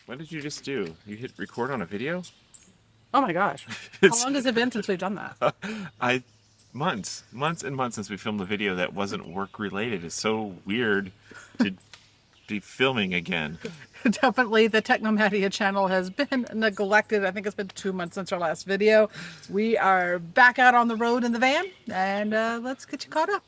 What did you just do? You hit record on a video? Oh my gosh. How It's long has it been since we've done that? I months and months since we filmed a video that wasn't work related. It's so weird to be filming again. Definitely the Technomadia channel has been neglected. I think it's been 2 months since our last video. We are back out on the road in the van, and let's get you caught up.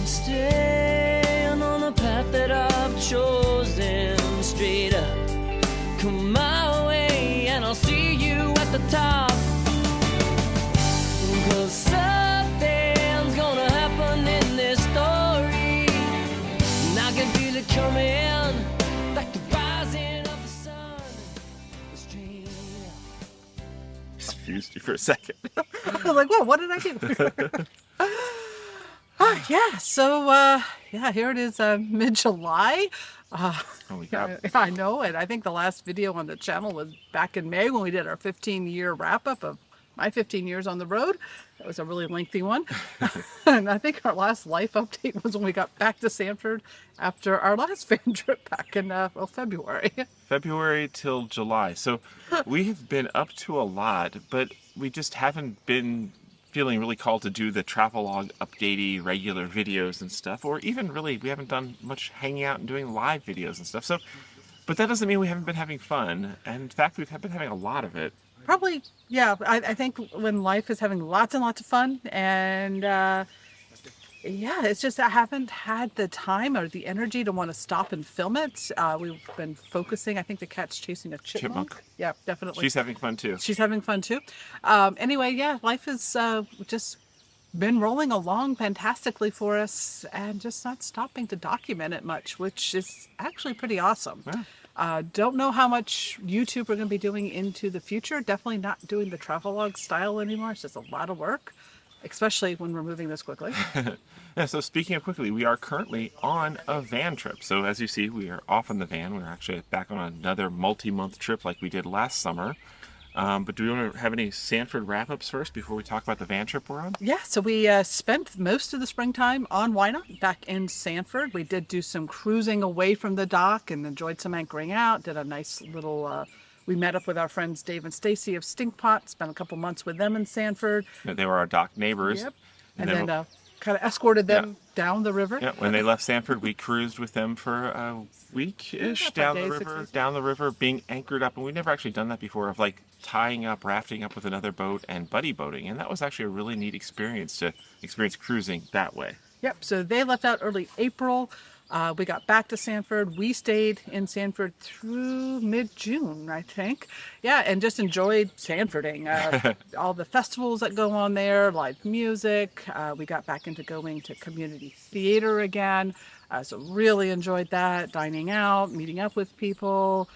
Staying on the path that I've chosen, straight up. Come my way and I'll see you at the top. 'Cause something's gonna happen in this story, and I can feel it coming, like the rising of the sun. Straight up. Confused you for a second. I was like, whoa, what did I do? Yeah, so here it is, mid-July. Holy crap. I know it. I think the last video on the channel was back in May when we did our 15-year wrap-up of my 15 years on the road. That was a really lengthy one. And I think our last life update was when we got back to Sanford after our last van trip back in February. February till July. So we have been up to a lot, but we just haven't been feeling really called to do the travelogue updatey regular videos and stuff, or even really we haven't done much hanging out and doing live videos and stuff. So, but that doesn't mean we haven't been having fun. And in fact, we've been having a lot of it. Probably, yeah. I think when life is having lots and lots of fun, and yeah, it's just I haven't had the time or the energy to want to stop and film it. We've been focusing. I think the cat's chasing a chipmunk. Yeah, definitely. She's having fun too. She's having fun too. Anyway, yeah, life has just been rolling along fantastically for us, and just not stopping to document it much, which is actually pretty awesome. Yeah. Don't know how much YouTube we're going to be doing into the future. Definitely not doing the travelogue style anymore. It's just a lot of work, especially when we're moving this quickly. Yeah, so speaking of quickly, we are currently on a van trip. So as you see, we are off in the van. We're actually back on another multi-month trip like we did last summer. But do we want to have any Sanford wrap-ups first before we talk about the van trip we're on? Yeah, so we spent most of the springtime on Why Not back in Sanford. We did do some cruising away from the dock and enjoyed some anchoring out. Did a nice little, we met up with our friends Dave and Stacy of Stinkpot, spent a couple months with them in Sanford. They were our dock neighbors. Yep. And then kind of escorted them down the river. Yeah, when they left Sanford, we cruised with them for a week-ish down the river, being anchored up. And we've never actually done that before, of like tying up, rafting up with another boat and buddy boating. And that was actually a really neat experience to experience cruising that way. Yep, so they left out early April. We got back to Sanford. We stayed in Sanford through mid-June, I think. Yeah, and just enjoyed Sanfording. All the festivals that go on there, live music. We got back into going to community theater again. So really enjoyed that, dining out, meeting up with people.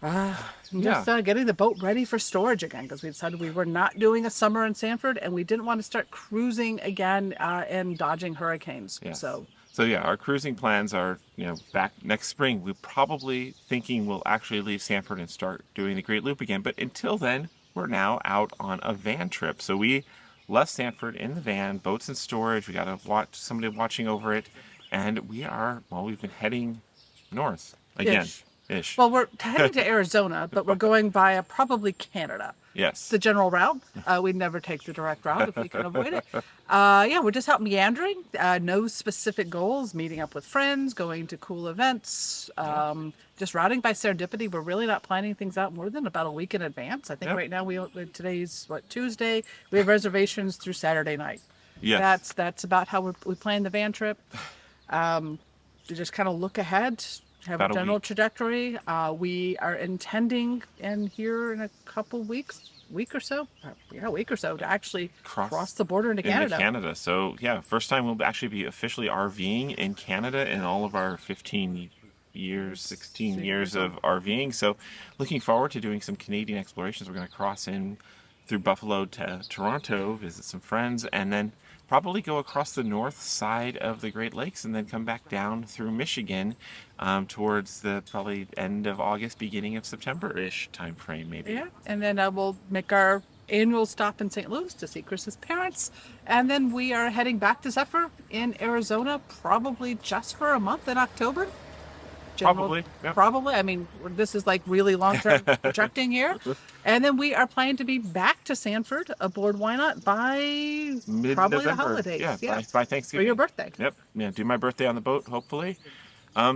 Getting the boat ready for storage again, because we decided we were not doing a summer in Sanford, and we didn't want to start cruising again and dodging hurricanes. Yeah. So yeah, our cruising plans are, back next spring. We're probably thinking we'll actually leave Sanford and start doing the Great Loop again. But until then, we're now out on a van trip. So we left Sanford in the van, boats in storage. We got somebody watching over it. And we've been heading north again. Ish. Well, we're heading to Arizona, but we're going via probably Canada. Yes. The general route. We'd never take the direct route if we can avoid it. We're just out meandering. No specific goals. Meeting up with friends, going to cool events. Just routing by serendipity. We're really not planning things out more than about a week in advance. I think right now today's Tuesday. We have reservations through Saturday night. Yes. That's about how we plan the van trip. To just kind of look ahead. Have a general trajectory. We are intending here in a couple week or so, to actually cross the border into Canada. So yeah, first time we'll actually be officially RVing in Canada in all of our 16 years of RVing. So looking forward to doing some Canadian explorations. We're going to cross in through Buffalo to Toronto, visit some friends, and then probably go across the north side of the Great Lakes and then come back down through Michigan towards the probably end of August, beginning of September-ish time frame, maybe. Yeah, and then we'll make our annual stop in St. Louis to see Chris's parents. And then we are heading back to Zephyr in Arizona, probably just for a month in October. Probably, yeah. Probably. I mean, this is like really long-term projecting here. And then we are planning to be back to Sanford aboard Why Not by probably the Mid-November. holidays. Yeah, by Thanksgiving. For your birthday. Yep. Yeah, do my birthday on the boat, hopefully.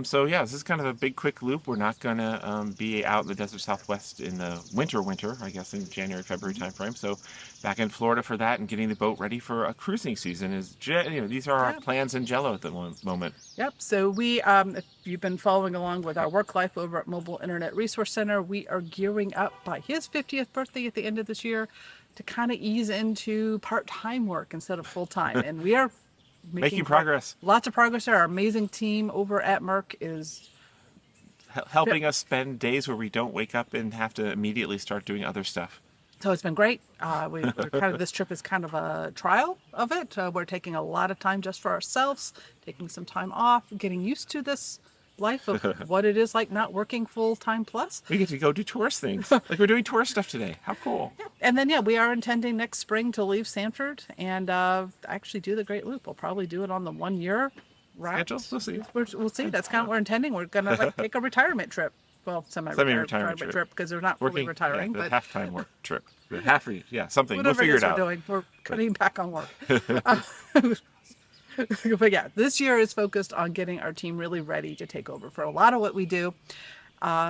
So yeah, this is kind of a big quick loop. We're not gonna be out in the desert Southwest in the winter, I guess in January, February timeframe. So back in Florida for that and getting the boat ready for a cruising season is, these are our plans in Jello at the moment. Yep. So we, if you've been following along with our work life over at Mobile Internet Resource Center, we are gearing up by his 50th birthday at the end of this year to kind of ease into part-time work instead of full-time. And we are Making progress. Lots of progress there. Our amazing team over at Merck is helping us spend days where we don't wake up and have to immediately start doing other stuff. So it's been great. This trip is kind of a trial of it. We're taking a lot of time just for ourselves, taking some time off, getting used to this life of what it is like not working full-time plus. We get to go do tourist things. Like we're doing tourist stuff today. How cool. Yeah. And then, we are intending next spring to leave Sanford and actually do the Great Loop. We'll probably do it on the 1 year route. Schedule? We'll see. We'll see. That's kind of what we're intending. We're going to take a retirement trip. Well, semi-retirement trip because they're not fully retiring. The but halftime work trip. Something. Whatever We'll figure it out. We're doing. We're cutting back on work. But yeah, this year is focused on getting our team really ready to take over for a lot of what we do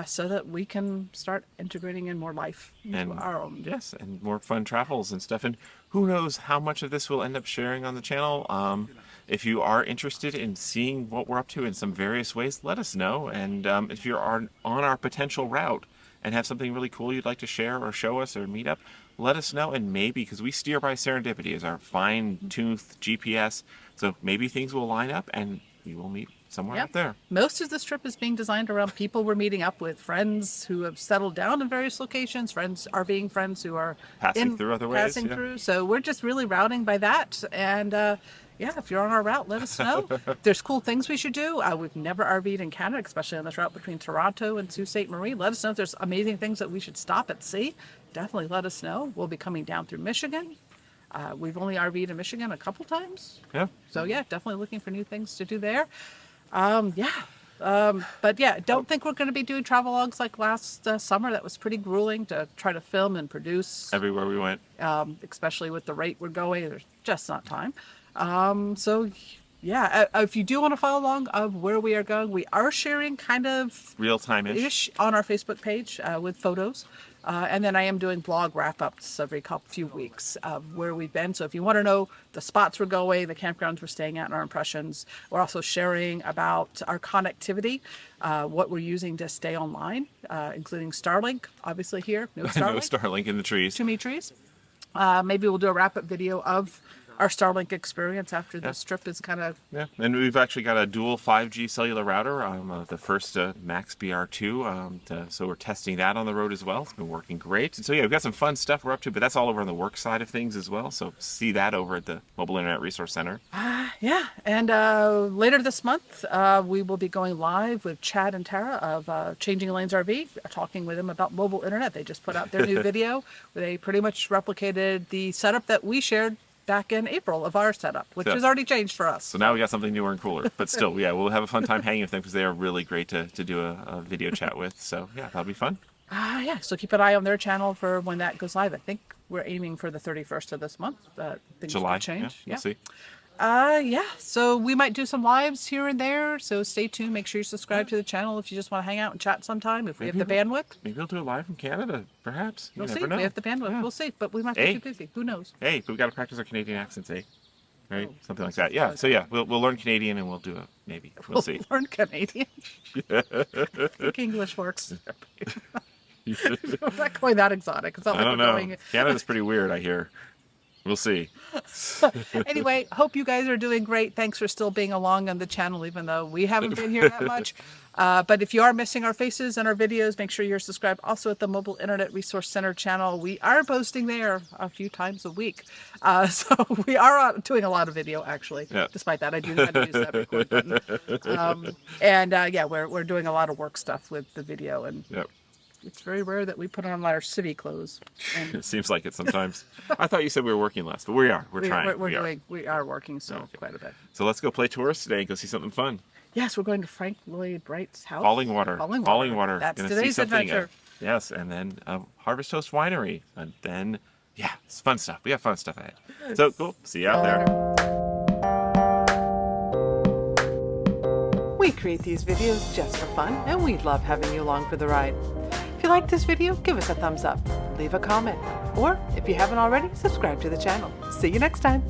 so that we can start integrating in more life into our own. Yes, and more fun travels and stuff. And who knows how much of this we'll end up sharing on the channel. If you are interested in seeing what we're up to in some various ways, let us know. And if you're on our potential route and have something really cool you'd like to share or show us or meet up, let us know. And maybe, because we steer by serendipity as our fine-tuned GPS, so maybe things will line up and we will meet somewhere out there. Most of this trip is being designed around people we're meeting up with, friends who have settled down in various locations, RVing friends who are passing through other ways. Through. So we're just really routing by that. And if you're on our route, let us know. There's cool things we should do. We've never RV'd in Canada, especially on this route between Travato and Sault Ste. Marie. Let us know if there's amazing things that we should stop and see. Definitely let us know. We'll be coming down through Michigan. We've only RV'd in Michigan a couple times. Yeah. So definitely looking for new things to do there. Don't think we're going to be doing travelogues like last summer. That was pretty grueling to try to film and produce. Everywhere we went. Especially with the rate we're going, there's just not time. If you do want to follow along of where we are going, we are sharing kind of real-time-ish on our Facebook page with photos. And then I am doing blog wrap-ups every few weeks of where we've been. So if you want to know the spots we're going, the campgrounds we're staying at, and our impressions, we're also sharing about our connectivity, what we're using to stay online, including Starlink, obviously here. No Starlink. No Starlink in the trees. Too many trees. Maybe we'll do a wrap-up video of our Starlink experience after this trip is kind of... Yeah, and we've actually got a dual 5G cellular router, the first Max BR2, so we're testing that on the road as well. It's been working great. And so we've got some fun stuff we're up to, but that's all over on the work side of things as well, so see that over at the Mobile Internet Resource Center. And later this month, we will be going live with Chad and Tara of Changing Lanes RV, talking with them about mobile internet. They just put out their new video where they pretty much replicated the setup that we shared back in April of our setup, which has already changed for us. So now we got something newer and cooler, but still, we'll have a fun time hanging with them because they are really great to do a video chat with. So that'll be fun. So keep an eye on their channel for when that goes live. I think we're aiming for the 31st of this month. Things July, could change. We'll see. So we might do some lives here and there. So stay tuned. Make sure you subscribe to the channel if you just want to hang out and chat sometime. If we have the bandwidth. Maybe we'll do it live from Canada, perhaps. We'll see. Never know. We have the bandwidth. Yeah. We'll see. But we might be too busy. Who knows? Hey, but we got to practice our Canadian accents, right? Something like that. Yeah. So we'll learn Canadian and we'll do it. Maybe we'll see. Learn Canadian. I think English works. We're not going that exotic. It's not I don't know. Canada's pretty weird, I hear. We'll see. Anyway, hope you guys are doing great. Thanks for still being along on the channel, even though we haven't been here that much. But if you are missing our faces and our videos, make sure you're subscribed also at the Mobile Internet Resource Center channel. We are posting there a few times a week. So we are doing a lot of video, actually. Yep. Despite that, I do know how to use that record button. We're doing a lot of work stuff with the video. And it's very rare that we put on our civvy clothes. And it seems like it sometimes. I thought you said we were working less, but we are. We're trying. We are working quite a bit. So let's go play tourists today and go see something fun. Yes, we're going to Frank Lloyd Wright's house. Falling Water. Falling Water. That's Gonna see today's something, adventure. yes, and then Harvest Toast Winery. And then, yeah, it's fun stuff. We have fun stuff ahead. So cool. See you out there. We create these videos just for fun, and we love having you along for the ride. If you like this video, give us a thumbs up, leave a comment, or if you haven't already, subscribe to the channel. See you next time.